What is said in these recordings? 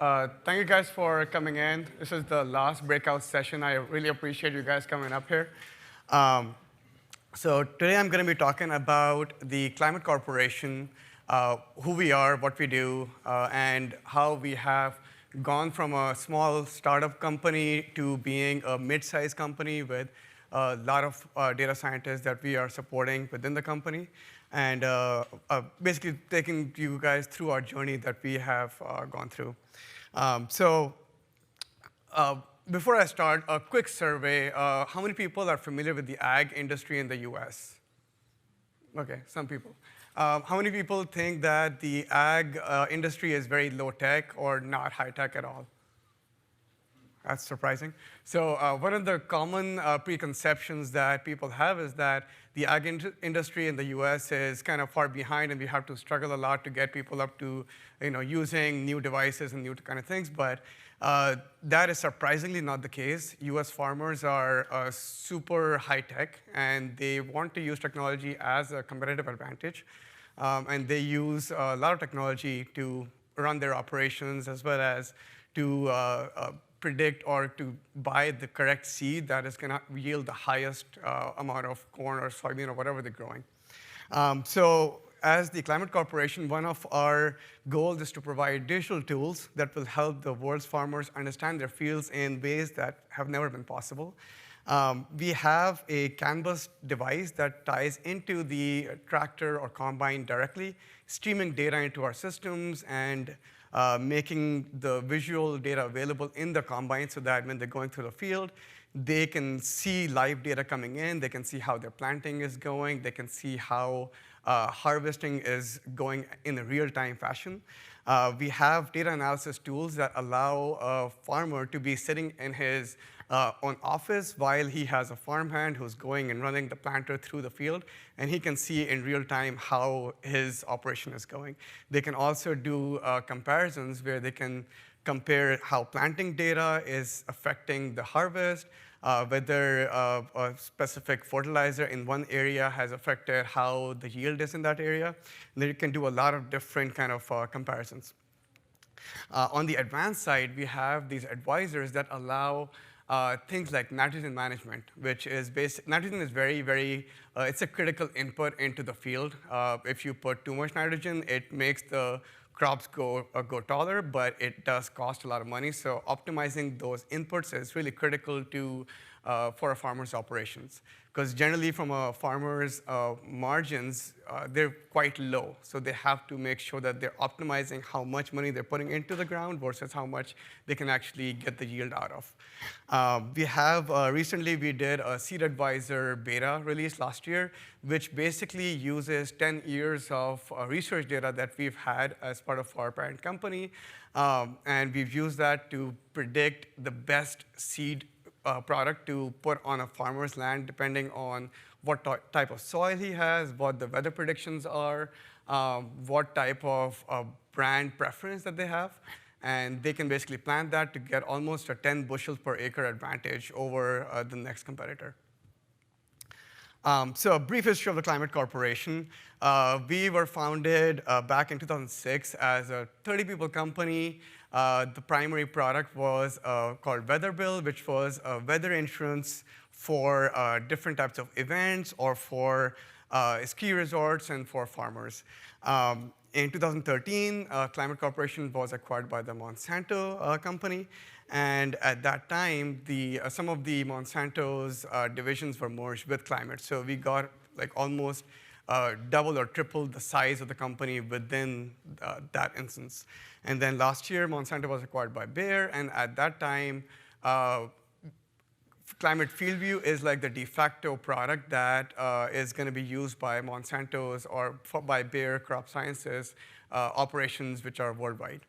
Thank you guys for coming in. This is the last breakout session. I really appreciate you guys coming up here. Um, so today I'm going to be talking about the Climate Corporation, who we are, what we do, and how we have gone from a small startup company to being a mid-sized company with a lot of data scientists that we are supporting within the company, and basically taking you guys through our journey that we have gone through. Before I start, a quick survey. How many people are familiar with the ag industry in the US? OK, some people. How many people think that the ag industry is very low tech or not high tech at all? That's surprising. So one of the common preconceptions that people have is that the ag industry in the US is kind of far behind, and we have to struggle a lot to get people up to using new devices and new kind of things. But that is surprisingly not the case. US farmers are super high tech, and they want to use technology as a competitive advantage. And they use a lot of technology to run their operations, as well as to predict or to buy the correct seed that is going to yield the highest amount of corn or soybean or whatever they're growing. So as the Climate Corporation, one of our goals is to provide digital tools that will help the world's farmers understand their fields in ways that have never been possible. We have a Canvas device that ties into the tractor or combine directly, streaming data into our systems and making the visual data available in the combine so that when they're going through the field, they can see live data coming in. They can see how their planting is going. They can see how harvesting is going in a real-time fashion. We have data analysis tools that allow a farmer to be sitting in his own office while he has a farmhand who's going and running the planter through the field, and he can see in real time how his operation is going. They can also do comparisons where they can compare how planting data is affecting the harvest, whether a specific fertilizer in one area has affected how the yield is in that area. And they can do a lot of different kind of comparisons. On the advanced side, we have these advisors that allow things like nitrogen management, which is basic. Nitrogen is it's a critical input into the field. If you put too much nitrogen, it makes the crops go taller, but it does cost a lot of money. So optimizing those inputs is really critical for a farmer's operations. Because generally from a farmer's margins, they're quite low. So they have to make sure that they're optimizing how much money they're putting into the ground versus how much they can actually get the yield out of. We have, recently we did a Seed Advisor beta release last year, which basically uses 10 years of research data that we've had as part of our parent company. And we've used that to predict the best seed product to put on a farmer's land, depending on what type of soil he has, what the weather predictions are, what type of brand preference that they have. And they can basically plan that to get almost a 10 bushels per acre advantage over the next competitor. So a brief history of the Climate Corporation. We were founded back in 2006 as a 30-people company. The primary product was called WeatherBill, which was a weather insurance for different types of events or for ski resorts and for farmers. In 2013, Climate Corporation was acquired by the Monsanto company. And at that time, some of the Monsanto's divisions were merged with Climate. So we got almost double or triple the size of the company within that instance. And then last year, Monsanto was acquired by Bayer. And at that time, Climate FieldView is like the de facto product that is going to be used by Monsanto's or by Bayer Crop Sciences operations, which are worldwide.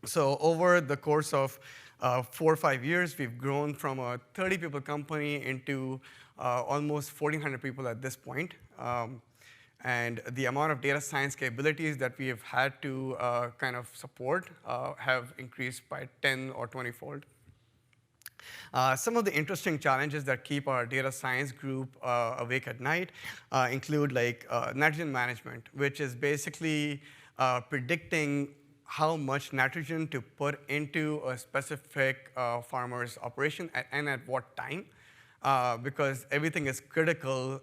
So over the course of 4 or 5 years, we've grown from a 30-people company into almost 1,400 people at this point. And the amount of data science capabilities that we have had to kind of support have increased by 10 or 20-fold. Some of the interesting challenges that keep our data science group awake at night include nitrogen management, which is basically predicting how much nitrogen to put into a specific farmer's operation and at what time. Because everything is critical,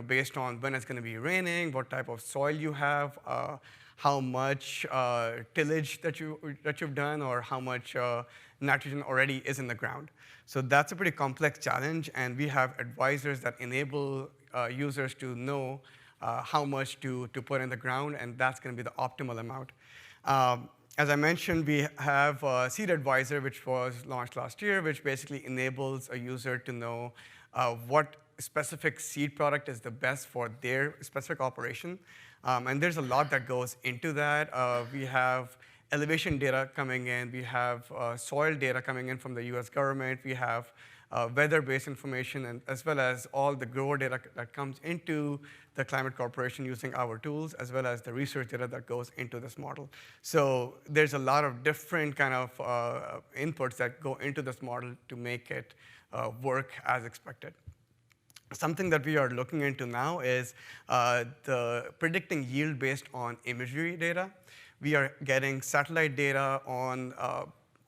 based on when it's going to be raining, what type of soil you have, how much tillage that you've done, or how much nitrogen already is in the ground. So that's a pretty complex challenge, and we have advisors that enable users to know how much to put in the ground, and that's going to be the optimal amount. As I mentioned, we have a Seed Advisor, which was launched last year, which basically enables a user to know what specific seed product is the best for their specific operation. And there's a lot that goes into that. We have elevation data coming in. We have soil data coming in from the US government. We have weather-based information, and as well as all the grower data that comes into the Climate Corporation using our tools, as well as the research data that goes into this model. So there's a lot of different kind of inputs that go into this model to make it work as expected. Something that we are looking into now is the predicting yield based on imagery data. We are getting satellite data on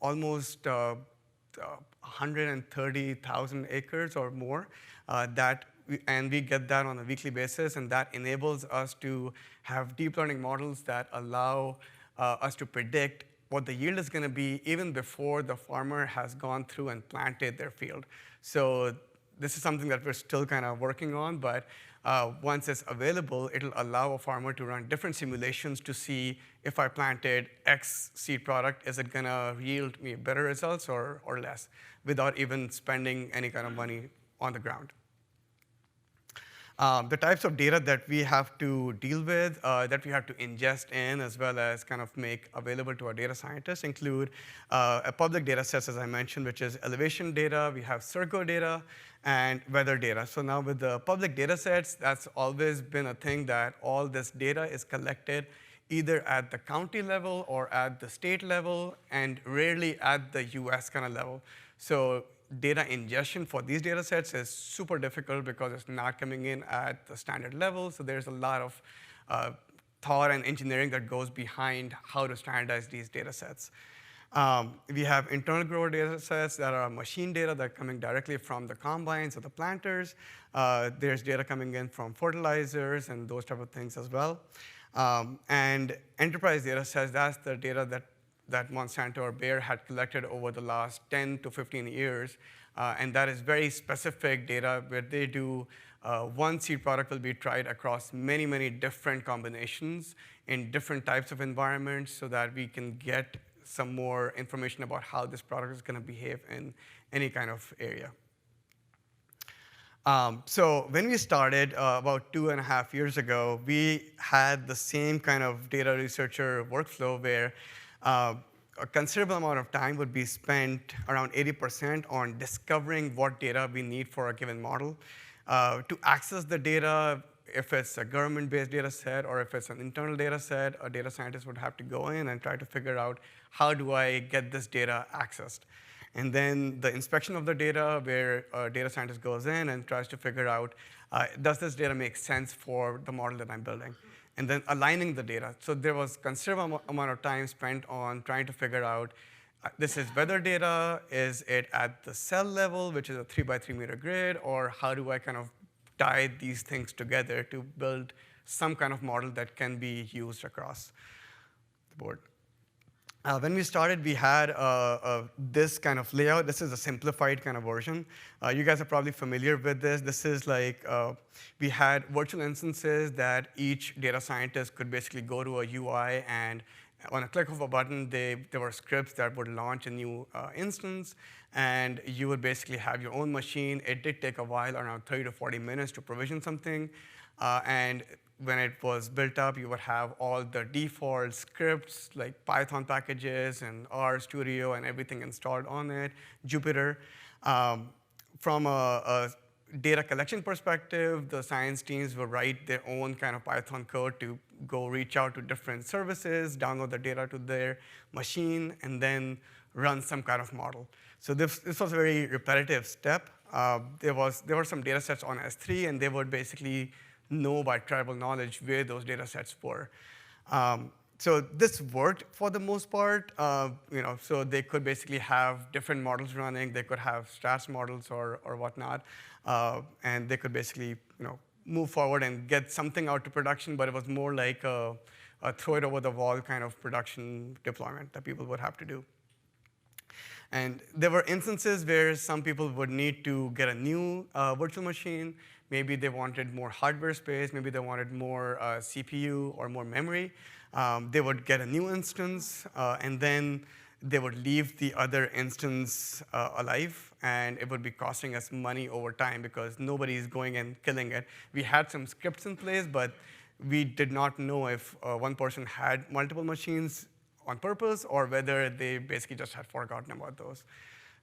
almost 130,000 acres or more, and we get that on a weekly basis, and that enables us to have deep learning models that allow us to predict what the yield is going to be even before the farmer has gone through and planted their field. So this is something that we're still kind of working on, but once it's available, it'll allow a farmer to run different simulations to see if I planted X seed product, is it going to yield me better results or less, without even spending any kind of money on the ground. The types of data that we have to deal with, that we have to ingest in, as well as kind of make available to our data scientists, include a public data sets, as I mentioned, which is elevation data. We have Circo data and weather data. So now with the public data sets, that's always been a thing that all this data is collected either at the county level or at the state level, and rarely at the US kind of level. So data ingestion for these data sets is super difficult because it's not coming in at the standard level. So there's a lot of thought and engineering that goes behind how to standardize these data sets. We have internal grower data sets that are machine data that are coming directly from the combines or the planters. There's data coming in from fertilizers and those type of things as well. And enterprise data sets, that's the data that Monsanto or Bayer had collected over the last 10 to 15 years. And that is very specific data where they do one seed product will be tried across many, many different combinations in different types of environments so that we can get some more information about how this product is going to behave in any kind of area. So when we started about 2.5 years ago, we had the same kind of data researcher workflow where a considerable amount of time would be spent, around 80%, on discovering what data we need for a given model. To access the data, if it's a government-based data set or if it's an internal data set, a data scientist would have to go in and try to figure out, how do I get this data accessed? And then the inspection of the data, where a data scientist goes in and tries to figure out, does this data make sense for the model that I'm building? And then aligning the data. So there was considerable amount of time spent on trying to figure out, this is weather data, is it at the cell level, which is a 3x3 meter grid, or how do I kind of tie these things together to build some kind of model that can be used across the board? When we started, we had this kind of layout. This is a simplified kind of version. You guys are probably familiar with this. This is like, we had virtual instances that each data scientist could basically go to a UI, and on a click of a button, there were scripts that would launch a new instance, and you would basically have your own machine. It did take a while, around 30 to 40 minutes to provision something. And when it was built up, you would have all the default scripts, like Python packages and RStudio and everything installed on it, Jupyter. From a data collection perspective, the science teams would write their own kind of Python code to go reach out to different services, download the data to their machine, and then run some kind of model. So this was a very repetitive step. There were some data sets on S3, and they would basically know by tribal knowledge where those data sets were. So this worked for the most part. So they could basically have different models running. They could have stats models or whatnot, and they could basically move forward and get something out to production. But it was more like a throw it over the wall kind of production deployment that people would have to do. And there were instances where some people would need to get a new virtual machine. Maybe they wanted more hardware space. Maybe they wanted more CPU or more memory. They would get a new instance, and then they would leave the other instance alive, and it would be costing us money over time because nobody is going and killing it. We had some scripts in place, but we did not know if one person had multiple machines on purpose or whether they basically just had forgotten about those.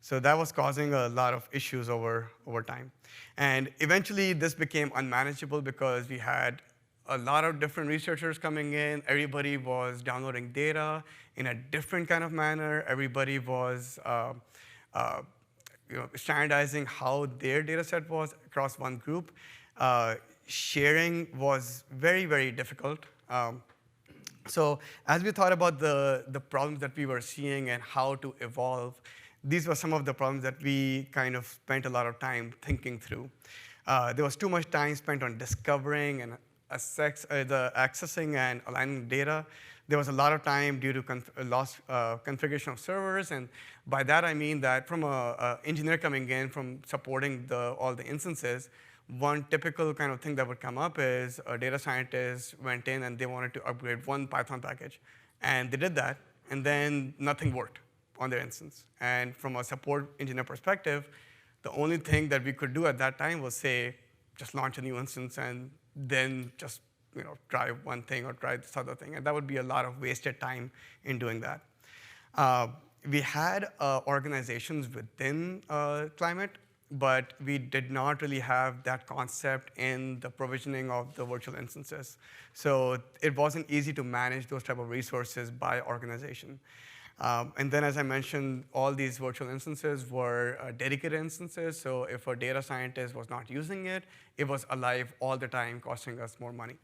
So that was causing a lot of issues over time. And eventually, this became unmanageable because we had a lot of different researchers coming in. Everybody was downloading data in a different kind of manner. Everybody was standardizing how their data set was across one group. Sharing was very, very difficult. So as we thought about the problems that we were seeing and how to evolve, these were some of the problems that we kind of spent a lot of time thinking through. There was too much time spent on discovering and accessing and aligning data. There was a lot of time due to lost configuration of servers, and by that I mean that from an engineer coming in from supporting all the instances, one typical kind of thing that would come up is a data scientist went in and they wanted to upgrade one Python package. And they did that, and then nothing worked on their instance. And from a support engineer perspective, the only thing that we could do at that time was say, just launch a new instance and then just try one thing or try this other thing. And that would be a lot of wasted time in doing that. We had organizations within Climate, but we did not really have that concept in the provisioning of the virtual instances. So it wasn't easy to manage those type of resources by organization. And then, as I mentioned, all these virtual instances were dedicated instances. So if a data scientist was not using it, it was alive all the time, costing us more money.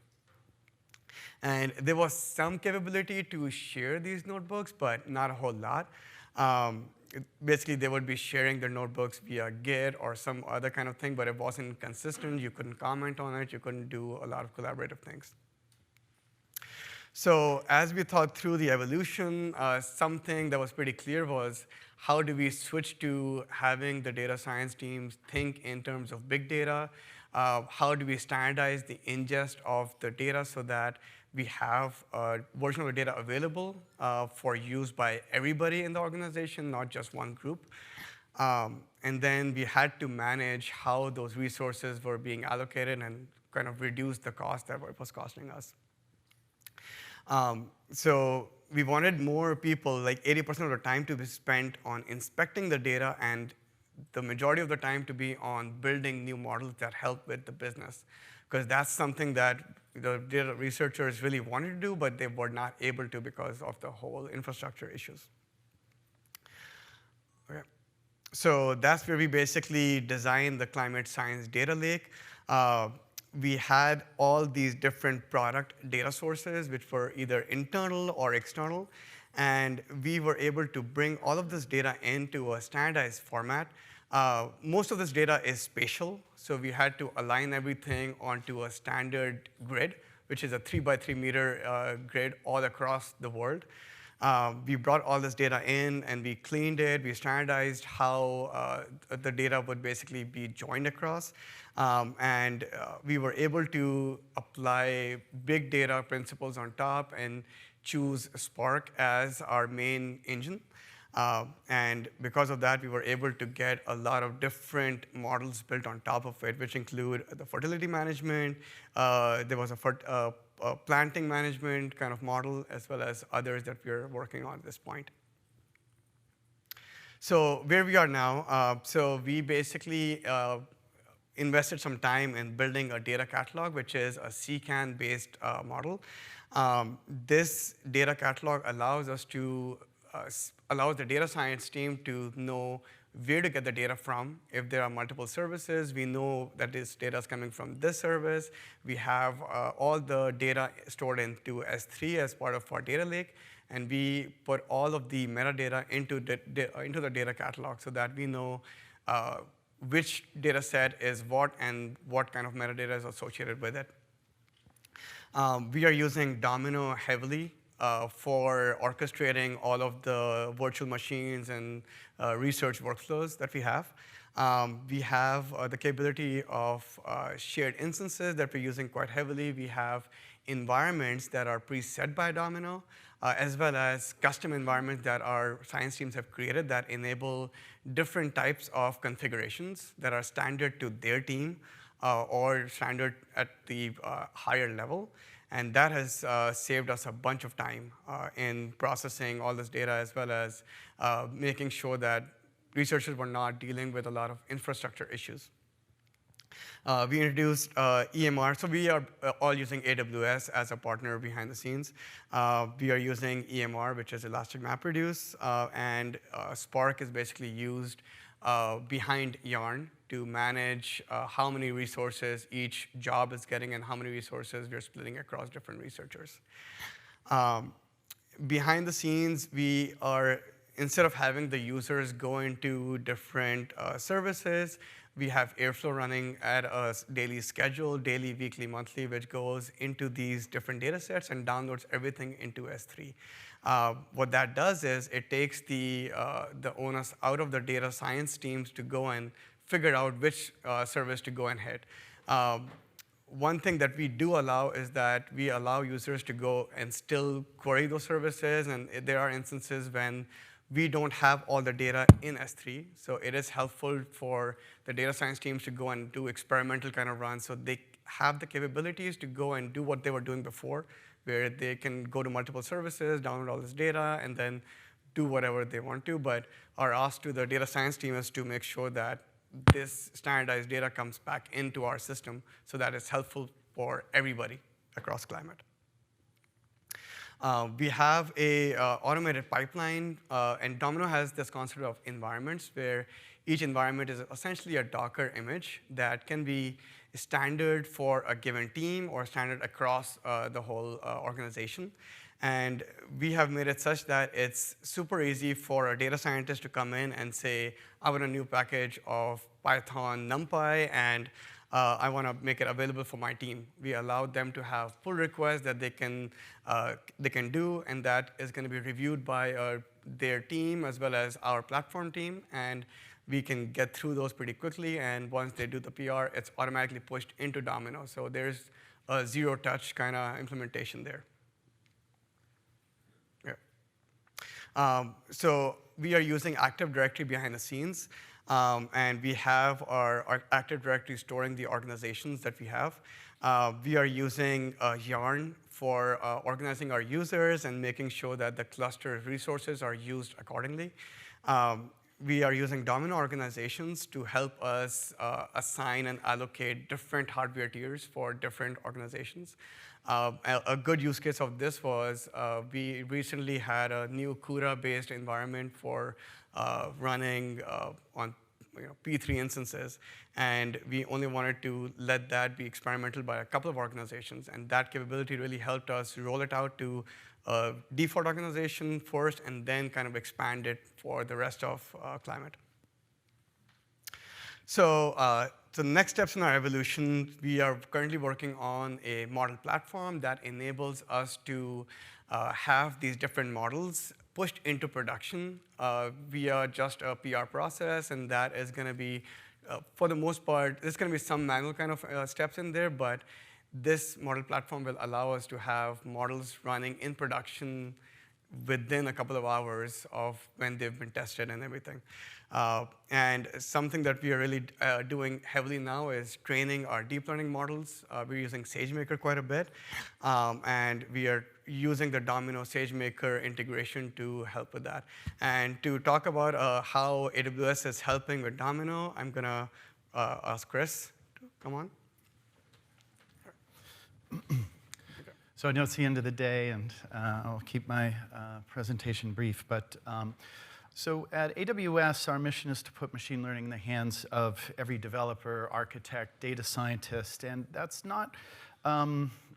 And there was some capability to share these notebooks, but not a whole lot. Basically, they would be sharing their notebooks via Git or some other kind of thing, but it wasn't consistent. You couldn't comment on it. You couldn't do a lot of collaborative things. So as we thought through the evolution, something that was pretty clear was how do we switch to having the data science teams think in terms of big data? How do we standardize the ingest of the data so that we have a version of the data available for use by everybody in the organization, not just one group? And then we had to manage how those resources were being allocated and kind of reduce the cost that it was costing us. So we wanted more people, like 80% of the time to be spent on inspecting the data and the majority of the time to be on building new models that help with the business. Because that's something that the data researchers really wanted to do, but they were not able to because of the whole infrastructure issues. Okay. So that's where we basically designed the climate science data lake. We had all these different product data sources, which were either internal or external. And we were able to bring all of this data into a standardized format. Most of this data is spatial, so we had to align everything onto a standard grid, which is a 3x3 meter grid all across the world. We brought all this data in, and we cleaned it. We standardized how the data would basically be joined across. And we were able to apply big data principles on top and choose Spark as our main engine. And because of that, we were able to get a lot of different models built on top of it, which include the fertility management. There was a planting management kind of model, as well as others that we're working on at this point. So where we are now, so we basically invested some time in building a data catalog, which is a CCAN-based model. This data catalog allows us to allows the data science team to know where to get the data from. If there are multiple services, we know that this data is coming from this service. We have all the data stored into S3 as part of our data lake, and we put all of the metadata into the data catalog so that we know which data set is what and what kind of metadata is associated with it. We are using Domino heavily for orchestrating all of the virtual machines and research workflows that we have. We have the capability of shared instances that we're using quite heavily. We have environments that are preset by Domino, as well as custom environments that our science teams have created that enable different types of configurations that are standard to their team or standard at the higher level. And that has saved us a bunch of time in processing all this data, as well as making sure that researchers were not dealing with a lot of infrastructure issues. We introduced EMR. So we are all using AWS as a partner behind the scenes. We are using EMR, which is Elastic MapReduce, and Spark is basically used behind Yarn to manage how many resources each job is getting and how many resources we're splitting across different researchers. Behind the scenes, we are, instead of having the users go into different services, we have Airflow running at a daily schedule, daily, weekly, monthly, which goes into these different data sets and downloads everything into S3. What that does is it takes the onus out of the data science teams to go and figure out which service to go and hit. One thing that we do allow is that we allow users to go and still query those services, and there are instances when we don't have all the data in S3, so it is helpful for the data science teams to go and do experimental kind of runs, so they have the capabilities to go and do what they were doing before, where they can go to multiple services, download all this data, and then do whatever they want to. But our ask to the data science team is to make sure that this standardized data comes back into our system so that it's helpful for everybody across climate. We have a automated pipeline, and Domino has this concept of environments where each environment is essentially a Docker image that can be standard for a given team or standard across the whole organization. And we have made it such that it's super easy for a data scientist to come in and say, I want a new package of Python NumPy, and I want to make it available for my team. We allow them to have pull requests that they can do, and that is going to be reviewed by their team as well as our platform team, and we can get through those pretty quickly. And once they do the PR, it's automatically pushed into Domino. So there's a zero-touch kind of implementation there. Yeah. So we are using Active Directory behind the scenes. And we have our Active Directory storing the organizations that we have. We are using Yarn for organizing our users and making sure that the cluster resources are used accordingly. We are using Domino organizations to help us assign and allocate different hardware tiers for different organizations. A good use case of this was we recently had a new CUDA-based environment for running on P3 instances, and we only wanted to let that be experimental by a couple of organizations, and that capability really helped us roll it out to a default organization first, and then kind of expand it for the rest of climate. So the next steps in our evolution, we are currently working on a model platform that enables us to have these different models pushed into production via just a PR process, and that is going to be, for the most part, there's going to be some manual kind of steps in there, but this model platform will allow us to have models running in production within a couple of hours of when they've been tested and everything. And something that we are really doing heavily now is training our deep learning models. We're using SageMaker quite a bit, and we are using the Domino SageMaker integration to help with that. And to talk about how AWS is helping with Domino, I'm going to ask Kris to come on. So I know it's the end of the day, and I'll keep my presentation brief, but So at AWS, our mission is to put machine learning in the hands of every developer, architect, data scientist, and that's not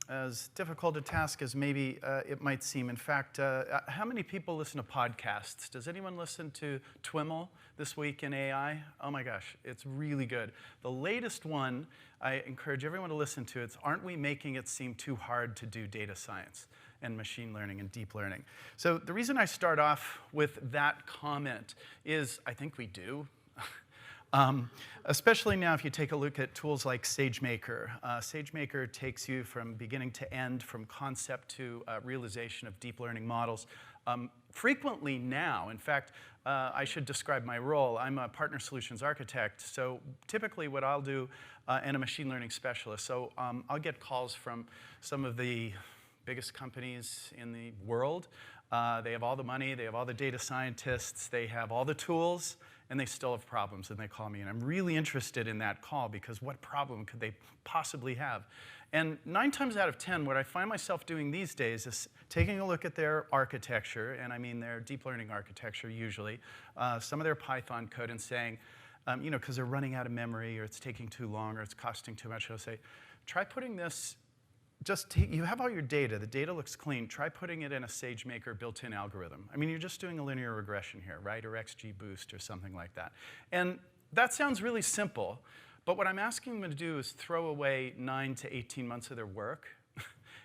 as difficult a task as maybe it might seem. In fact, how many people listen to podcasts? Does anyone listen to TWIML, This Week in AI? Oh my gosh, it's really good. The latest one, I encourage everyone to listen to. It's Aren't We Making It Seem Too Hard to Do Data Science and Machine Learning and Deep Learning? So the reason I start off with that comment is I think we do. Especially now if you take a look at tools like SageMaker. SageMaker takes you from beginning to end, from concept to realization of deep learning models. Frequently now, in fact, I should describe my role. I'm a partner solutions architect, so typically what I'll do, and a machine learning specialist, so I'll get calls from some of the biggest companies in the world. They have all the money, they have all the data scientists, they have all the tools, and they still have problems, and they call me. And I'm really interested in that call, because what problem could they possibly have? And 9 times out of 10, what I find myself doing these days is taking a look at their architecture, and I mean their deep learning architecture usually, some of their Python code, and saying, you know, because they're running out of memory, or it's taking too long, or it's costing too much, I'll say, try putting this. You have all your data. The data looks clean. Try putting it in a SageMaker built-in algorithm. I mean, you're just doing a linear regression here, right? Or XGBoost or something like that. And that sounds really simple. But what I'm asking them to do is throw away 9 to 18 months of their work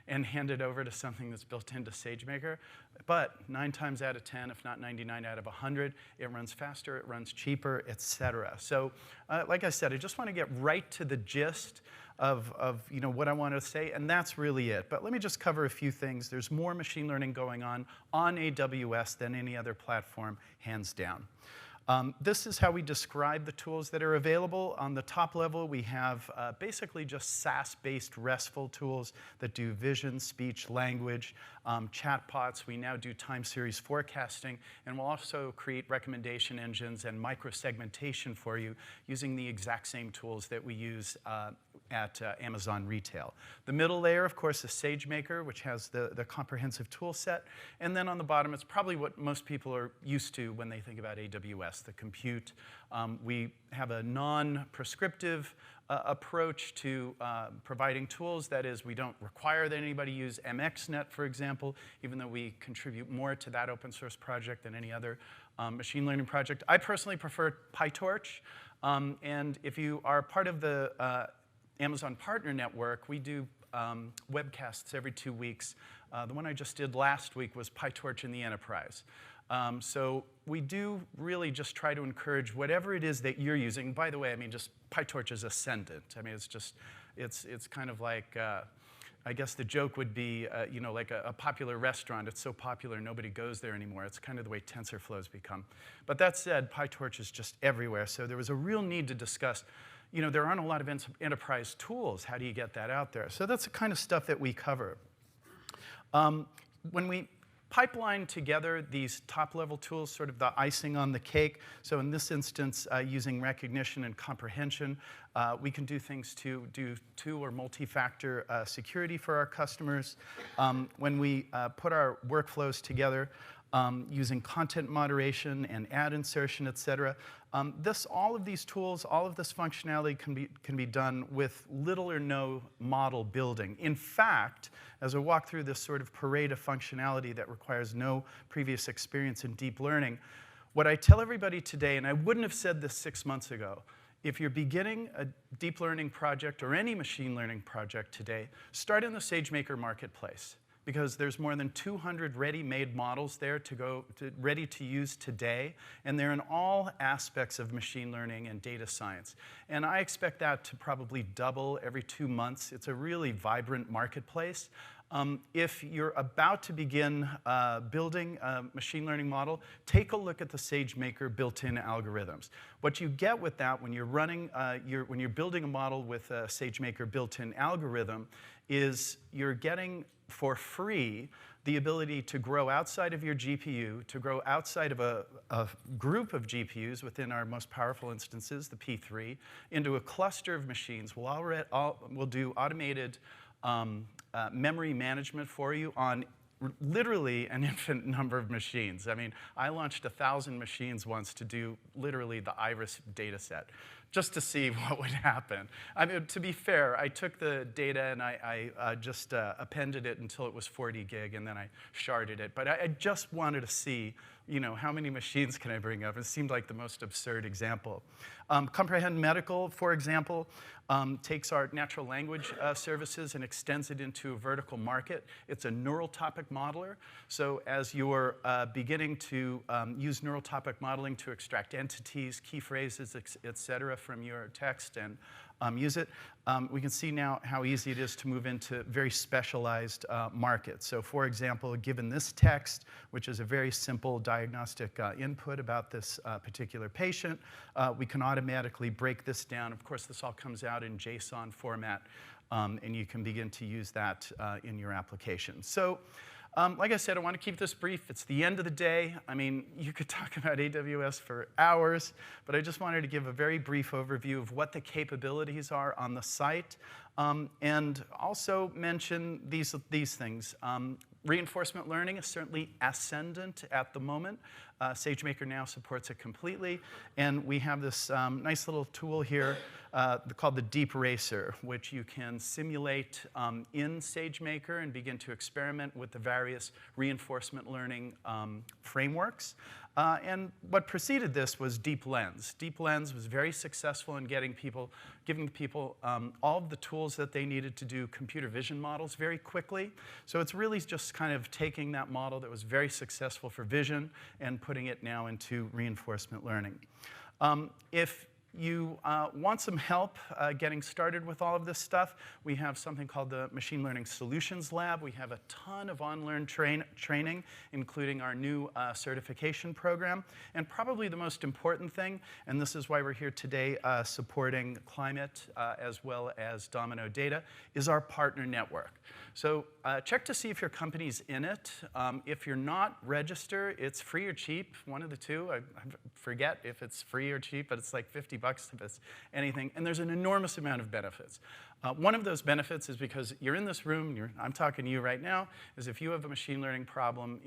and hand it over to something that's built into SageMaker. But 9 times out of 10, if not 99 out of 100, it runs faster, it runs cheaper, et cetera. So like I said, I just want to get right to the gist of you know, what I want to say, and that's really it. But let me just cover a few things. There's more machine learning going on AWS than any other platform, hands down. This is how we describe the tools that are available. On the top level, we have basically just SaaS-based RESTful tools that do vision, speech, language, chatbots. We now do time series forecasting, and we'll also create recommendation engines and micro-segmentation for you using the exact same tools that we use at Amazon Retail. The middle layer, of course, is SageMaker, which has the comprehensive tool set. And then on the bottom, it's probably what most people are used to when they think about AWS, the compute. We have a non-prescriptive approach to providing tools. That is, we don't require that anybody use MXNet, for example, even though we contribute more to that open source project than any other machine learning project. I personally prefer PyTorch. And if you are part of the Amazon Partner Network, we do webcasts every 2 weeks. The one I just did last week was PyTorch in the Enterprise. So we do really just try to encourage whatever it is that you're using. By the way, I mean, just PyTorch is ascendant. I mean, it's just, it's kind of like, I guess the joke would be, you know, like a popular restaurant. It's so popular, nobody goes there anymore. It's kind of the way TensorFlow's become. But that said, PyTorch is just everywhere. So there was a real need to discuss, you know, there aren't a lot of enterprise tools. How do you get that out there? So that's the kind of stuff that we cover. When we pipeline together these top-level tools, sort of the icing on the cake, so in this instance, using recognition and comprehension, we can do things to do 2 or multi-factor security for our customers. When we put our workflows together, using content moderation and ad insertion, et cetera. All of these tools, all of this functionality can be done with little or no model building. In fact, as I walk through this sort of parade of functionality that requires no previous experience in deep learning, what I tell everybody today, and I wouldn't have said this 6 months ago, if you're beginning a deep learning project or any machine learning project today, start in the SageMaker Marketplace, because there's more than 200 ready-made models there ready to use today, and they're in all aspects of machine learning and data science. And I expect that to probably double every 2 months. It's a really vibrant marketplace. If you're about to begin building a machine learning model, take a look at the SageMaker built-in algorithms. What you get with that when you're running, when you're building a model with a SageMaker built-in algorithm is you're getting for free the ability to grow outside of your GPU, to grow outside of a group of GPUs within our most powerful instances, the P3, into a cluster of machines. We'll do automated memory management for you on literally an infinite number of machines. I mean, I launched 1,000 machines once to do literally the Iris data set, just to see what would happen. I mean, to be fair, I took the data and I just appended it until it was 40 gig, and then I sharded it. But I just wanted to see, how many machines can I bring up? It seemed like the most absurd example. Comprehend Medical, for example, takes our natural language services and extends it into a vertical market. It's a neural topic modeler. So as you're beginning to use neural topic modeling to extract entities, key phrases, et cetera, from your text and use it, we can see now how easy it is to move into very specialized markets. So for example, given this text, which is a very simple diagnostic input about this particular patient, we can automatically break this down. Of course, this all comes out in JSON format, and you can begin to use that in your application. So like I said, I want to keep this brief. It's the end of the day. I mean, you could talk about AWS for hours, but I just wanted to give a very brief overview of what the capabilities are on the site, and also mention these things. Reinforcement learning is certainly ascendant at the moment. SageMaker now supports it completely, and we have this nice little tool here called the Deep Racer, which you can simulate in SageMaker and begin to experiment with the various reinforcement learning frameworks. And what preceded this was Deep Lens. Deep Lens was very successful in giving people all of the tools that they needed to do computer vision models very quickly. So it's really just kind of taking that model that was very successful for vision and putting it now into reinforcement learning. If you want some help getting started with all of this stuff, we have something called the Machine Learning Solutions Lab. We have a ton of on-learn training, including our new certification program. And probably the most important thing, and this is why we're here today supporting Climate as well as Domino data, is our partner network. So check to see if your company's in it. If you're not, register. It's free or cheap, one of the two. I forget if it's free or cheap, but it's like $50 if it's anything. And there's an enormous amount of benefits. One of those benefits is because you're in this room, I'm talking to you right now, is if you have a machine learning problem,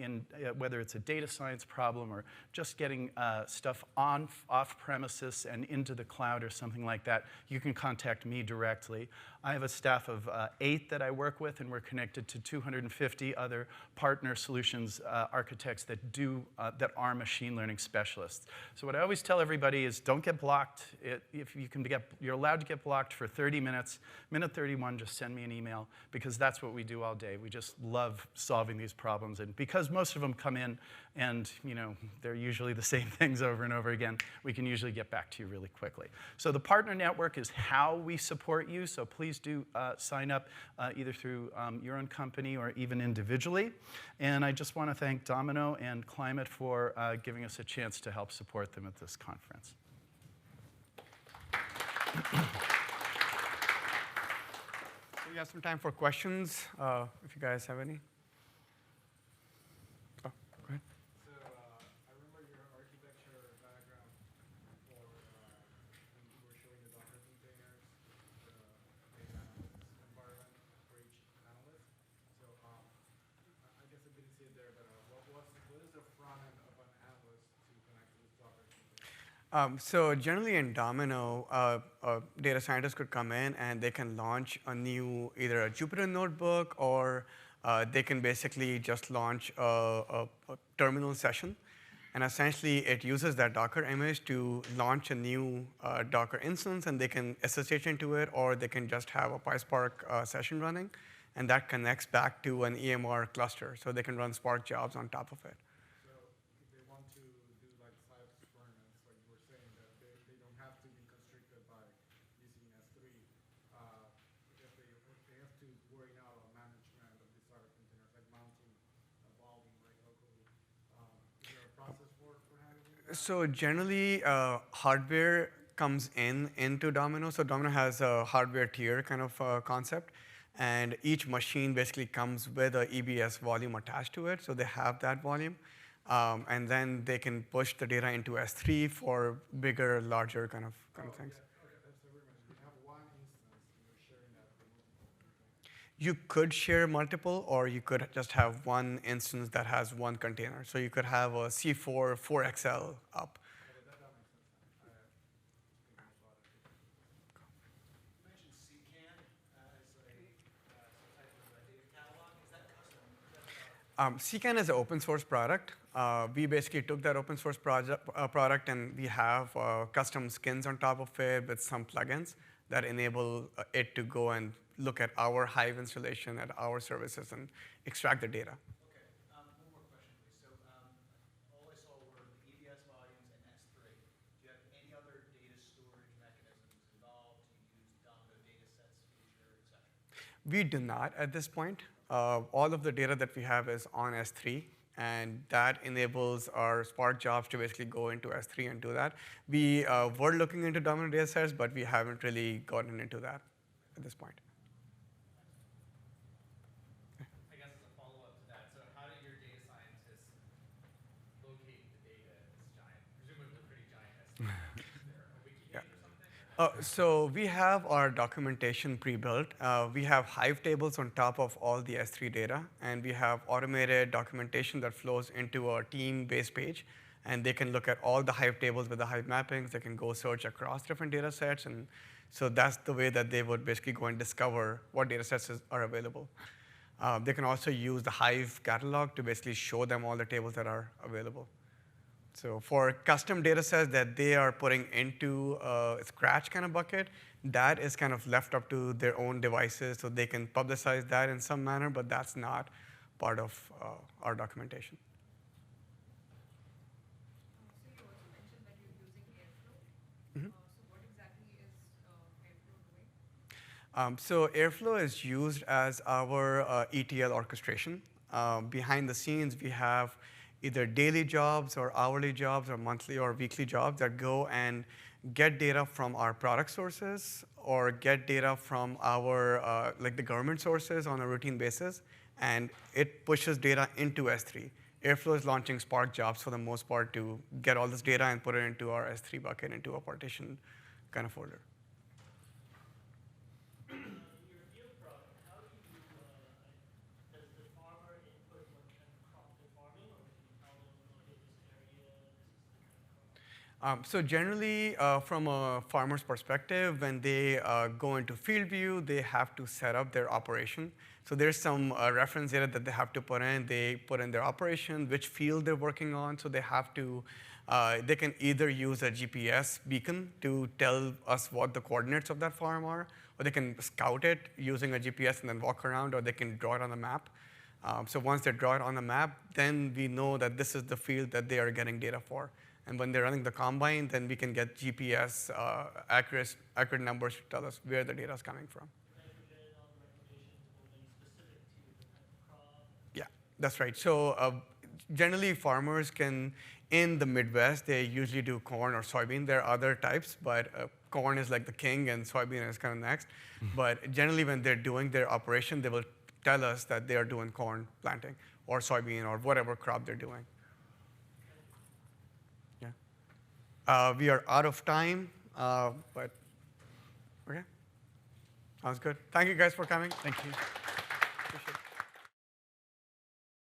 whether it's a data science problem or just getting stuff off premises and into the cloud or something like that, you can contact me directly. I have a staff of 8 that I work with, and we're connected to 250 other partner solutions architects that are machine learning specialists. So what I always tell everybody is don't get blocked. You're allowed to get blocked for 30 minutes. Minute 31, just send me an email, because that's what we do all day. We just love solving these problems. And because most of them come in and they're usually the same things over and over again, we can usually get back to you really quickly. So the partner network is how we support you. So please do sign up either through your own company or even individually. And I just want to thank Domino and Climate for giving us a chance to help support them at this conference. We have some time for questions, if you guys have any. Oh, go ahead. So I remember your architecture diagram for when you were showing the Docker containers, the data analysis environment for each analyst. So I guess I didn't see it there, but what is the front end of an analyst to connect to this Docker container? So generally in Domino, a data scientist could come in and they can launch either a Jupyter notebook, or they can basically just launch a terminal session. And essentially, it uses that Docker image to launch a new Docker instance, and they can SSH into it, or they can just have a PySpark session running, and that connects back to an EMR cluster, so they can run Spark jobs on top of it. So if they want to do like site experiments, like you were saying, that they don't have to be constricted by using S3. If they have to worry now about management of these Docker containers, like mounting, evolving like locally, is there a process for handling that? So generally, hardware comes into Domino. So Domino has a hardware tier kind of concept. And each machine basically comes with a EBS volume attached to it. So they have that volume. And then they can push the data into S3 for bigger, larger kind of things. Okay, that's the reason. You have one instance, and you're sharing that with multiple. You could share multiple, or you could just have one instance that has one container. So you could have a C4 4XL up. Okay, that makes sense. I think about it. You mentioned CCAN as some type of data catalog. Is that custom? CCAN is an open source product. We basically took that open source product and we have custom skins on top of it with some plugins that enable it to go and look at our Hive installation, at our services, and extract the data. Okay. One more question, please. So all I saw were the EBS volumes and S3. Do you have any other data storage mechanisms involved? Do you use Domino data sets, feature, et cetera? We do not at this point. All of the data that we have is on S3, and that enables our Spark jobs to basically go into S3 and do that. We were looking into Domino data sets, but we haven't really gotten into that at this point. I guess as a follow-up to that, so how do your data scientists locate the data in this giant, presumably pretty giant S3? Is there a wiki Yeah. or something? So we have our documentation pre-built. We have Hive tables on top of all the S3 data, and we have automated documentation that flows into a team-based page, and they can look at all the Hive tables with the Hive mappings. They can go search across different data sets, and so that's the way that they would basically go and discover what data sets are available. They can also use the Hive catalog to basically show them all the tables that are available. So for custom data sets that they are putting into a Scratch kind of bucket, that is kind of left up to their own devices, so they can publicize that in some manner, but that's not part of our documentation. So you also mentioned that you're using Airflow. So what exactly is Airflow doing? So Airflow is used as our ETL orchestration. Behind the scenes, we have either daily jobs or hourly jobs or monthly or weekly jobs that go and get data from our product sources or get data from our like the government sources on a routine basis, and it pushes data into S3. Airflow is launching Spark jobs for the most part to get all this data and put it into our S3 bucket, into a partition kind of folder. Your field product, how do you, does the farmer input what kind of crop they're farming, or do you tell them, okay, this area, this is the kind of crop? So generally, from a farmer's perspective, when they go into field view, they have to set up their operation. So there's some reference data that they have to put in. They put in their operation, which field they're working on. So they have to, they can either use a GPS beacon to tell us what the coordinates of that farm are, or they can scout it using a GPS and then walk around, or they can draw it on the map. So once they draw it on the map, then we know that this is the field that they are getting data for. And when they're running the combine, then we can get GPS accurate numbers to tell us where the data is coming from. Nitrogen, all the recommendations will be specific to the type of crop. Yeah, that's right. So generally, farmers can, in the Midwest, they usually do corn or soybean. There are other types, but corn is like the king, and soybean is kind of next. But generally, when they're doing their operation, they will tell us that they are doing corn planting or soybean or whatever crop they're doing. Yeah. We are out of time, but okay. Sounds good. Thank you guys for coming. Thank you.